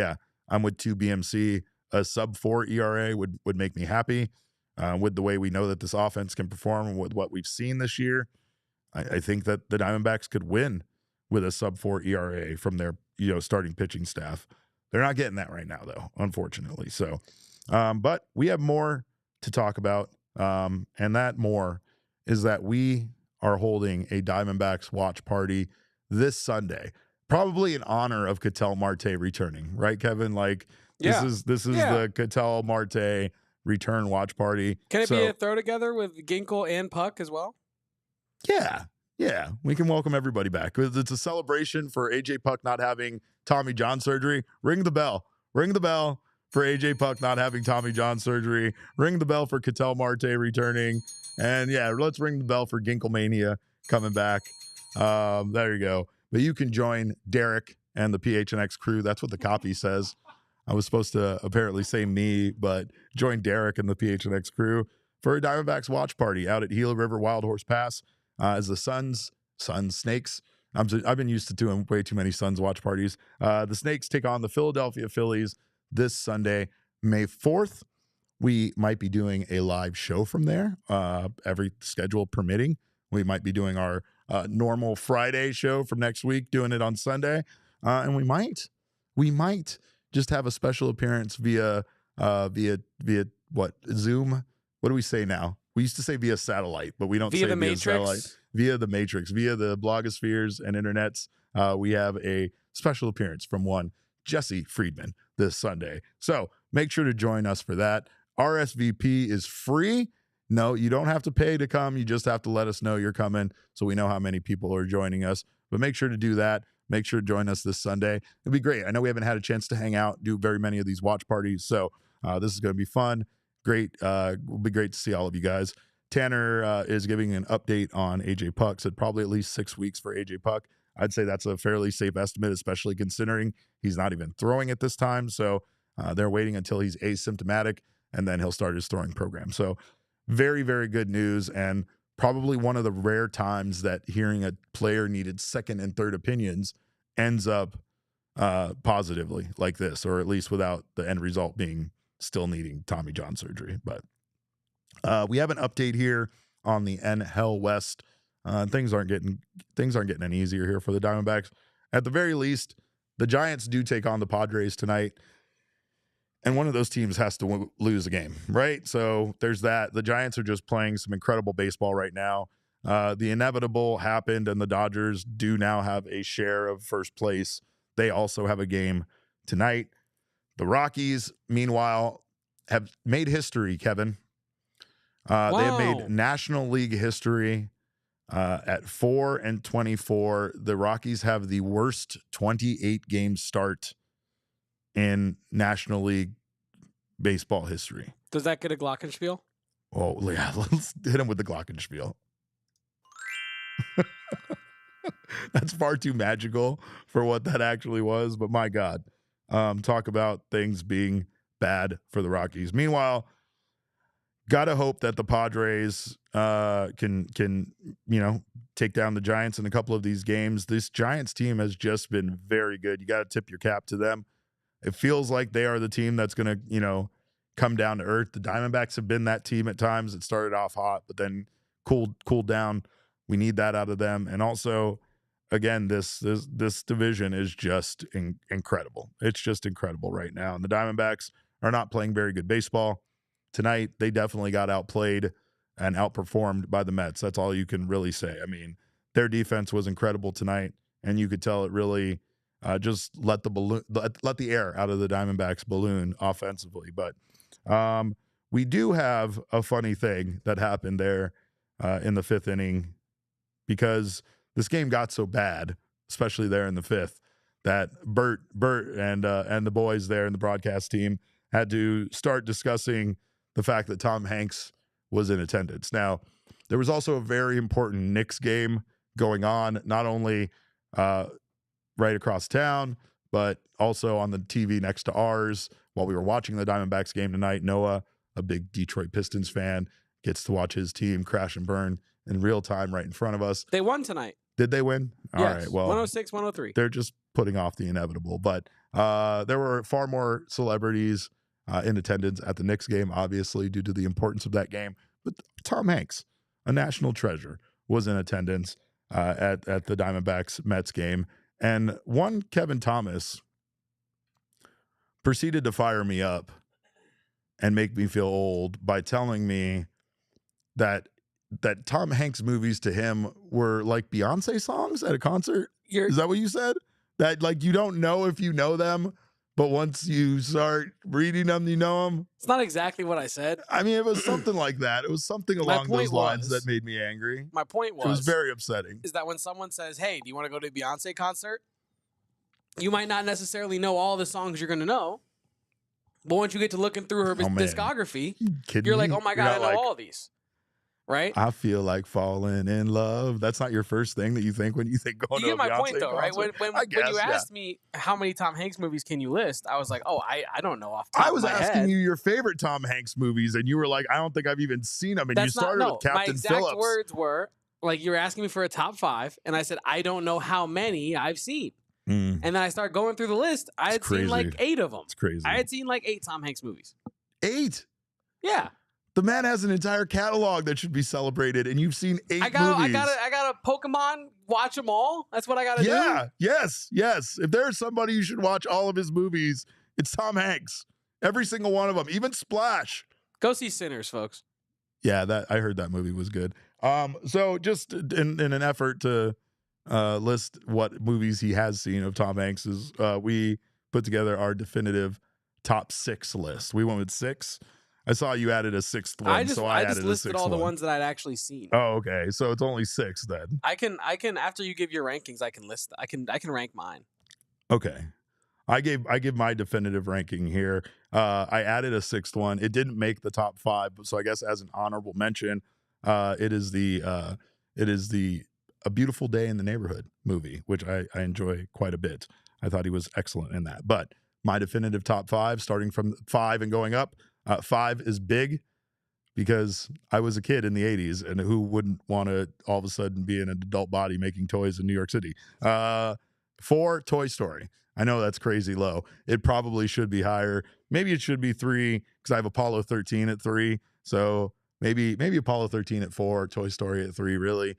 I'm with 2 BMC. A sub 4 ERA would make me happy. With the way we know that this offense can perform with what we've seen this year, I think that the Diamondbacks could win with a sub 4 ERA from their starting pitching staff. They're not getting that right now, though, unfortunately. So, but we have more to talk about, and that more is that we are holding a Diamondbacks watch party this Sunday, probably in honor of Ketel Marte returning, right, Kevin? This is the Ketel Marte return watch party. Can it be a throw together with Ginkel and Puck as well? Yeah. We can welcome everybody back. It's a celebration for AJ Puck not having Tommy John surgery. Ring the bell for AJ Puck not having Tommy John surgery. Ring the bell for Ketel Marte returning. And let's ring the bell for Ginkelmania coming back. There you go. But you can join Derek and the PHNX crew. That's what the copy says. I was supposed to apparently say me, but join Derek and the PHNX crew for a Diamondbacks watch party out at Gila River Wild Horse Pass as the Snakes. I've been used to doing way too many Suns watch parties. The Snakes take on the Philadelphia Phillies this Sunday, May 4th. We might be doing a live show from there, every schedule permitting. We might be doing our normal Friday show from next week, doing it on Sunday. And we might just have a special appearance via what, Zoom? What do we say now? We used to say via satellite, but we don't say via satellite. Via the Matrix, via the blogospheres and internets. We have a special appearance from one Jesse Friedman this Sunday. So make sure to join us for that. RSVP is free. No, you don't have to pay to come. You just have to let us know you're coming so we know how many people are joining us. But make sure to do that. Make sure to join us this Sunday. It'll be great. I know we haven't had a chance to hang out, do very many of these watch parties. So this is going to be fun. Great. Will be great to see all of you guys. Tanner is giving an update on AJ Puck. Said probably at least 6 weeks for AJ Puck. I'd say that's a fairly safe estimate, especially considering he's not even throwing at this time. So they're waiting until he's asymptomatic, and then he'll start his throwing program. So very, very good news, and probably one of the rare times that hearing a player needed second and third opinions ends up positively like this, or at least without the end result being still needing Tommy John surgery. But we have an update here on the NL West. Things aren't getting any easier here for the Diamondbacks. At the very least, the Giants do take on the Padres tonight, and one of those teams has to lose a game, right? So there's that. The Giants are just playing some incredible baseball right now. The inevitable happened, and the Dodgers do now have a share of first place. They also have a game tonight. The Rockies, meanwhile, have made history, Kevin. Wow. They have made National League history at 4-24. The Rockies have the worst 28-game start in National League baseball history. Does that get a Glockenspiel? Oh, yeah. Let's hit him with the Glockenspiel. That's far too magical for what that actually was, but my God. Talk about things being bad for the Rockies. Meanwhile, gotta hope that the Padres can take down the Giants in a couple of these games. This Giants team has just been very good. You got to tip your cap to them. It feels like they are the team that's going to, come down to earth. The Diamondbacks have been that team at times. It started off hot, but then cooled down. We need that out of them. And also, again, this division is just incredible. It's just incredible right now. And the Diamondbacks are not playing very good baseball. Tonight, they definitely got outplayed and outperformed by the Mets. That's all you can really say. I mean, their defense was incredible tonight, and you could tell it really just let the air out of the Diamondbacks balloon offensively. But we do have a funny thing that happened there in the fifth inning, because this game got so bad, especially there in the fifth, that Bert and the boys there in the broadcast team had to start discussing the fact that Tom Hanks was in attendance. Now, there was also a very important Knicks game going on, not only right across town, but also on the TV next to ours while we were watching the Diamondbacks game tonight. Noah, a big Detroit Pistons fan, gets to watch his team crash and burn in real time right in front of us. They won tonight. Did they win? Yes. All right. Well, 106, 103. They're just putting off the inevitable. But there were far more celebrities in attendance at the Knicks game, obviously, due to the importance of that game. But Tom Hanks, a national treasure, was in attendance at the Diamondbacks Mets game. And one Kevin Thomas proceeded to fire me up and make me feel old by telling me that Tom Hanks movies to him were like Beyonce songs at a concert. Is that what you said? That like you don't know if you know them, but once you start reading them, you know them? It's not exactly what I said. I mean, it was something like that. It was something along those lines that made me angry. My point was, it was very upsetting. Is that when someone says, hey, do you want to go to a Beyonce concert? You might not necessarily know all the songs you're going to know, but once you get to looking through her discography, you're like, oh my God, I know all these. Right? I feel like falling in love. That's not your first thing that you think when you think going to a Beyonce concert. You get my point, though, right? When you asked me how many Tom Hanks movies can you list, I was like, oh, I don't know off the top of my head. I was asking you your favorite Tom Hanks movies, and you were like, I don't think I've even seen them. And you started with Captain Phillips. My exact words were, like, you were asking me for a top 5, and I said, I don't know how many I've seen. And then I started going through the list. I had seen like 8 of them. It's crazy. I had seen like 8 Tom Hanks movies. 8? Yeah. The man has an entire catalog that should be celebrated, and you've seen 8 movies. I got a Pokemon. Watch them all. That's what I got to do. Yeah. Yes. If there's somebody you should watch all of his movies, it's Tom Hanks. Every single one of them, even Splash. Go see Sinners, folks. Yeah, I heard that movie was good. So just in an effort to list what movies he has seen of Tom Hanks's, we put together our definitive top 6 list. We went with 6. I saw you added a 6th one, so I just listed all the ones that I'd actually seen. Oh, okay. So it's only 6 then. I can after you give your rankings, I can list. I can rank mine. Okay. I gave my definitive ranking here. I added a 6th one. It didn't make the top 5, so I guess as an honorable mention, it is the A Beautiful Day in the Neighborhood movie, which I enjoy quite a bit. I thought he was excellent in that. But my definitive top 5, starting from 5 and going up. 5 is big because I was a kid in the 80s, and who wouldn't want to all of a sudden be in an adult body making toys in New York City? 4, Toy Story. I know that's crazy low. It probably should be higher. Maybe it should be 3 because I have Apollo 13 at 3. So maybe Apollo 13 at 4, Toy Story at 3, really.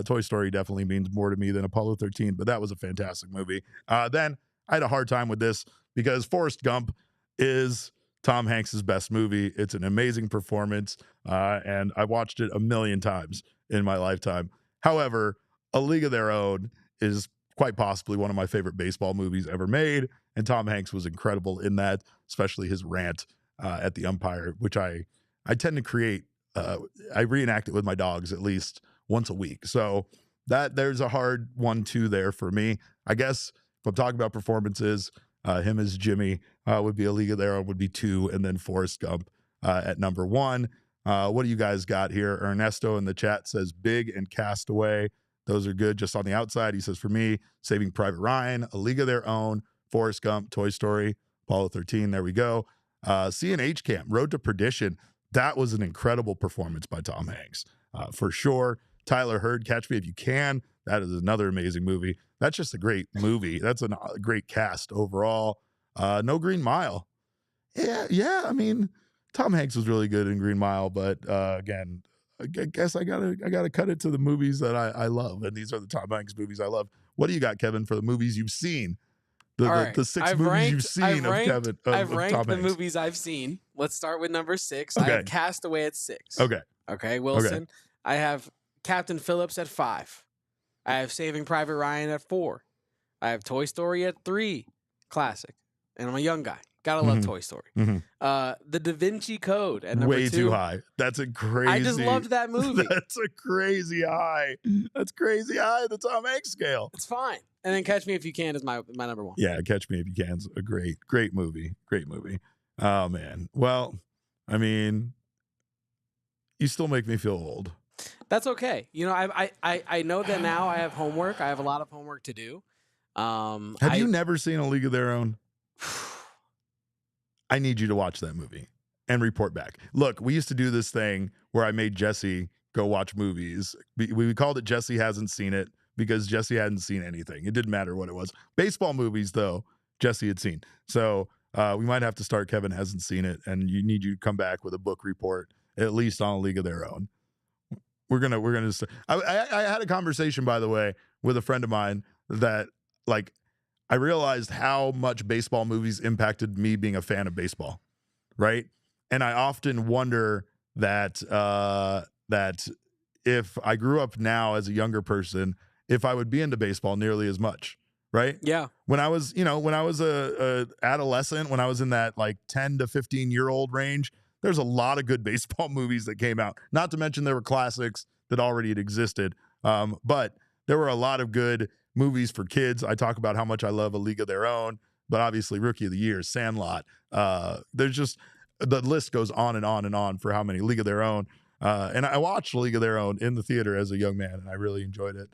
Toy Story definitely means more to me than Apollo 13, but that was a fantastic movie. Then I had a hard time with this because Forrest Gump is Tom Hanks' best movie. It's an amazing performance, and I watched it a million times. in my lifetime. However, A League of Their Own is quite possibly one of my favorite baseball movies ever made, and Tom Hanks was incredible in that, especially his rant at the umpire, which I tend to create. I reenact it with my dogs at least once a week. So there's a hard 1-2 there for me. I guess if I'm talking about performances, him as Jimmy would be A League of Their Own, would be 2, and then Forrest Gump at number 1. What do you guys got here? Ernesto in the chat says Big and Castaway. Those are good. Just on the outside, he says, for me, Saving Private Ryan, A League of Their Own, Forrest Gump, Toy Story, Apollo 13. There we go. C&H Camp, Road to Perdition. That was an incredible performance by Tom Hanks, for sure. Tyler Hurd, Catch Me If You Can. That is another amazing movie. That's just a great movie. That's a great cast overall. No Green Mile. Yeah. I mean, Tom Hanks was really good in Green Mile, but again, I guess I gotta cut it to the movies that I love, and these are the Tom Hanks movies I love. What do you got, Kevin, for the movies you've seen? The 6 movies you've seen of Kevin. I've ranked Tom the Hanks. movies I've seen. Let's start with number 6. Okay. I have Castaway at 6. Okay. Wilson. Okay. I have Captain Phillips at 5. I have Saving Private Ryan at 4. I have Toy Story at 3. Classic. And I'm a young guy. Gotta love Toy Story. The Da Vinci Code at number 2. Way too high. That's a crazy. I just loved that movie. That's a crazy high. That's crazy high. The Tom Hanks scale. It's fine. And then Catch Me If You Can is my number 1. Yeah, Catch Me If You Can's a great movie. Great movie. Oh man. Well, I mean, you still make me feel old. That's okay. You know, I know that now I have homework. I have a lot of homework to do. Have you never seen A League of Their Own? I need you to watch that movie and report back. Look, we used to do this thing where I made Jesse go watch movies. We called it Jesse Hasn't Seen It because Jesse hadn't seen anything. It didn't matter what it was. Baseball movies, though, Jesse had seen. So we might have to start Kevin Hasn't Seen It, and you to come back with a book report, at least on A League of Their Own. We're gonna. I had a conversation, by the way, with a friend of mine that, like, I realized how much baseball movies impacted me being a fan of baseball, right? And I often wonder that that if I grew up now as a younger person, if I would be into baseball nearly as much, right? Yeah. When I was a adolescent, when I was in that like 10 to 15-year-old range, there's a lot of good baseball movies that came out. Not to mention there were classics that already had existed, but there were a lot of good movies for kids. I talk about how much I love A League of Their Own, but obviously Rookie of the Year, Sandlot. There's just, the list goes on and on and on for how many. League of Their Own. And I watched League of Their Own in the theater as a young man, and I really enjoyed it.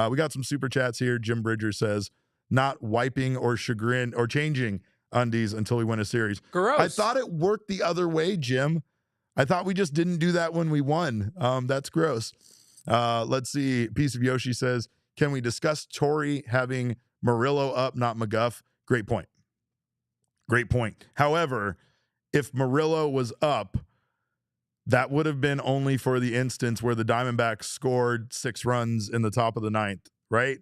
We got some super chats here. Jim Bridger says, not wiping or changing undies until we win a series. Gross. I thought it worked the other way, Jim. I thought we just didn't do that when we won. That's gross. Let's see. Piece of Yoshi says, can we discuss Torrey having Murillo up, not McGuff? Great point. However, if Murillo was up, that would have been only for the instance where the Diamondbacks scored 6 runs in the top of the 9th, right?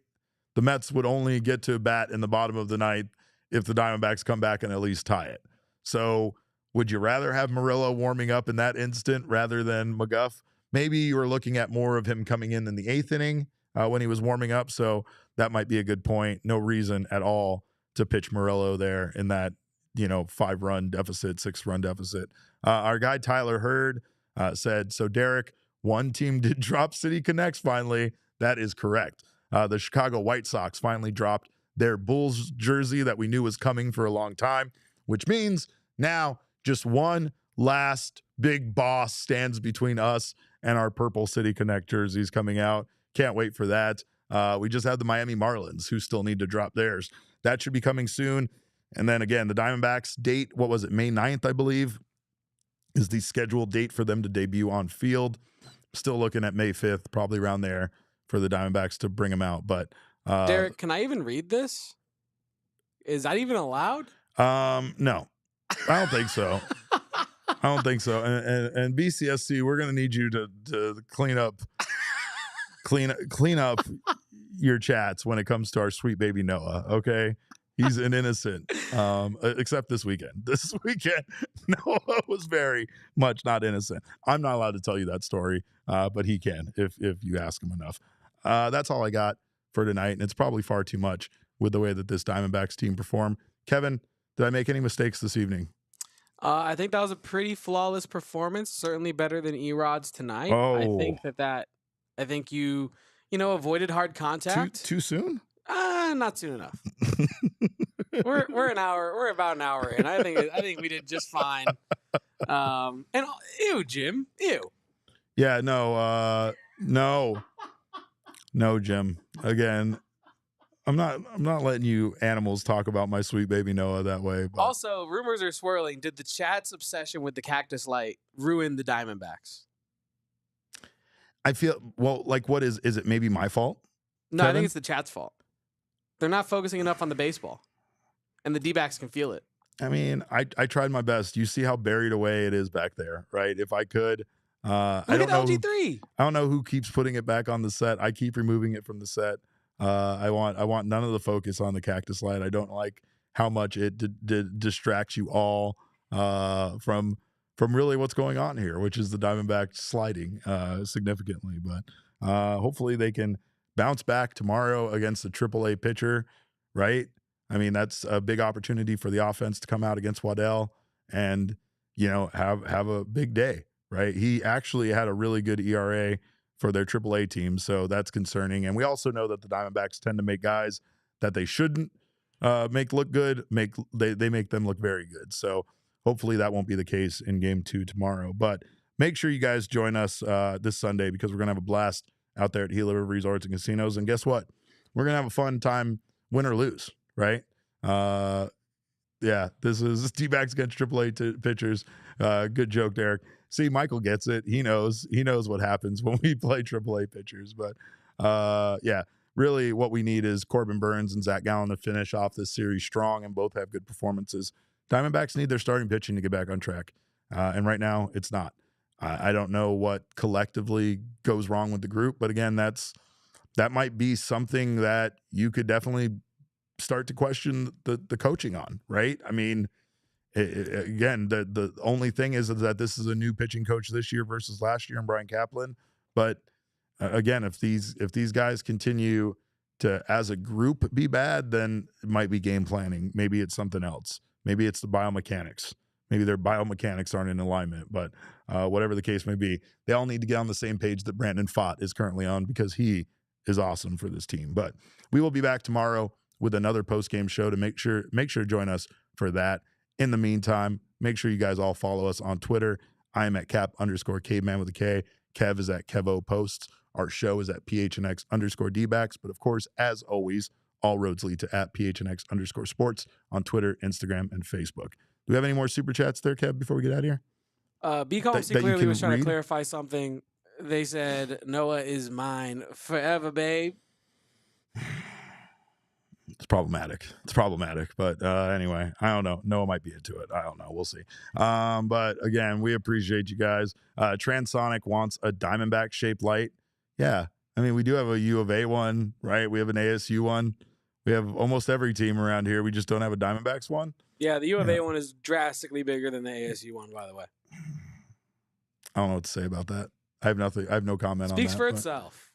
The Mets would only get to bat in the bottom of the 9th if the Diamondbacks come back and at least tie it. So would you rather have Murillo warming up in that instant rather than McGuff? Maybe you were looking at more of him coming in the 8th inning when he was warming up. So that might be a good point. No reason at all to pitch Murillo there in that, 5-run deficit, 6-run deficit. Our guy Tyler Hurd said, so Derek, one team did drop City Connects finally. That is correct. The Chicago White Sox finally dropped their Bulls jersey that we knew was coming for a long time, which means now just one last big boss stands between us and our Purple City Connect jerseys coming out. Can't wait for that. We just had the Miami Marlins who still need to drop theirs. That should be coming soon. And then again, the Diamondbacks date, what was it, May 9th, I believe, is the scheduled date for them to debut on field. Still looking at May 5th, probably around there for the Diamondbacks to bring them out. But Derek, can I even read this? Is that even allowed? No, I don't think so. I don't think so. And BCSC, we're going to need you to clean up your chats when it comes to our sweet baby Noah. Okay. He's an innocent Except this weekend. This weekend, Noah was very much not innocent. I'm not allowed to tell you that story, but he can if you ask him enough. That's all I got for tonight, and it's probably far too much with the way that this Diamondbacks team performed. Kevin, did I make any mistakes this evening? I think that was a pretty flawless performance. Certainly better than Erod's tonight. Oh. I think you avoided hard contact. Too soon? Not soon enough. We're about an hour in. I think we did just fine. And ew, Jim. Ew. Yeah, no, Jim. Again, I'm not letting you animals talk about my sweet baby Noah that way. But. Also, rumors are swirling. Did the chat's obsession with the cactus light ruin the Diamondbacks? I feel what is it maybe my fault? No, Kevin? I think it's the chat's fault. They're not focusing enough on the baseball, and the Dbacks can feel it. I mean, I tried my best. You see how buried away it is back there, right? If I could, I don't know. LG3. I don't know who keeps putting it back on the set. I keep removing it from the set. I want none of the focus on the cactus light. I don't like how much it distracts you all from really what's going on here, which is the Diamondbacks sliding significantly. But hopefully they can bounce back tomorrow against a AAA pitcher, right? I mean, that's a big opportunity for the offense to come out against Waddell and, have a big day, right? He actually had a really good ERA for their AAA team, so that's concerning. And we also know that the Diamondbacks tend to make guys that they shouldn't make look good, they make them look very good. So hopefully that won't be the case in Game 2 tomorrow. But make sure you guys join us this Sunday because we're going to have a blast out there at Gila River Resorts and Casinos. And guess what? We're going to have a fun time, win or lose, right? Yeah, this is Dbacks against AAA pitchers. Good joke, Derek. See, Michael gets it. He knows what happens when we play AAA pitchers. But yeah, really what we need is Corbin Burns and Zach Gallen to finish off this series strong and both have good performances. Diamondbacks need their starting pitching to get back on track. And right now it's not. I don't know what collectively goes wrong with the group, but again, that might be something that you could definitely start to question the coaching on, right? I mean, again, the only thing is that this is a new pitching coach this year versus last year in Brian Kaplan. But again, if these guys continue to, as a group, be bad, then it might be game planning. Maybe it's something else. Maybe it's the biomechanics. Maybe their biomechanics aren't in alignment, but whatever the case may be, they all need to get on the same page that Brandon Pfaadt is currently on because he is awesome for this team. But we will be back tomorrow with another post-game show to make sure to join us for that. In the meantime, make sure you guys all follow us on Twitter. I am at cap_caveman with a K. Kev is at Kevo Posts. Our show is at PHNX_Dbacks. But of course, as always, all roads lead to at PHNX_sports on Twitter, Instagram, and Facebook. Do we have any more super chats there, Kev, before we get out of here? BComC clearly was trying to clarify something. They said, Noah is mine forever, babe. It's problematic. But anyway, I don't know. Noah might be into it. I don't know. We'll see. But again, we appreciate you guys. Transonic wants a Diamondback-shaped light. Yeah. I mean, we do have a U of A one, right? We have an ASU one. We have almost every team around here. We just don't have a Diamondbacks one. Yeah, the U of A one is drastically bigger than the ASU one, by the way. I don't know what to say about that. I have no comment on that. Speaks for itself.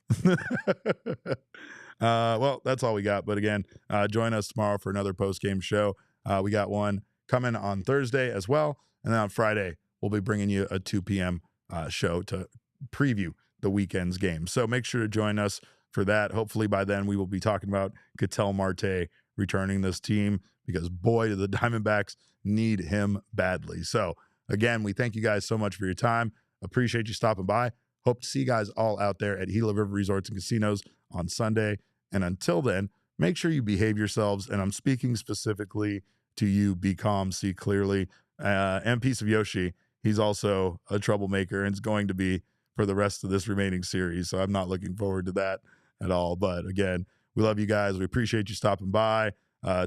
Well, that's all we got. But again, join us tomorrow for another post-game show. We got one coming on Thursday as well. And then on Friday, we'll be bringing you a 2 p.m. Show to preview the weekend's game. So make sure to join us for that. Hopefully by then we will be talking about Ketel Marte returning this team because, boy, do the Diamondbacks need him badly. So, again, we thank you guys so much for your time. Appreciate you stopping by. Hope to see you guys all out there at Gila River Resorts and Casinos on Sunday. And until then, make sure you behave yourselves. And I'm speaking specifically to you, Be Calm, See Clearly, and Piece of Yoshi. He's also a troublemaker and is going to be for the rest of this remaining series. So I'm not looking forward to that at all. But again, we love you guys. We appreciate you stopping by.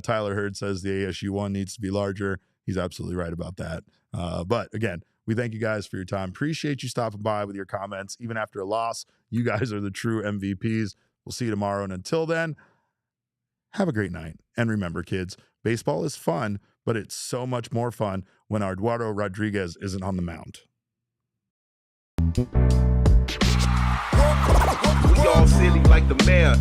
Tyler Hurd says the ASU one needs to be larger. He's absolutely right about that. But again, we thank you guys for your time. Appreciate you stopping by with your comments. Even after a loss, you guys are the true MVPs. We'll see you tomorrow. And until then, have a great night. And remember, kids, Baseball is fun, but it's so much more fun when Eduardo Rodriguez isn't on the mound. We all silly like the mayor.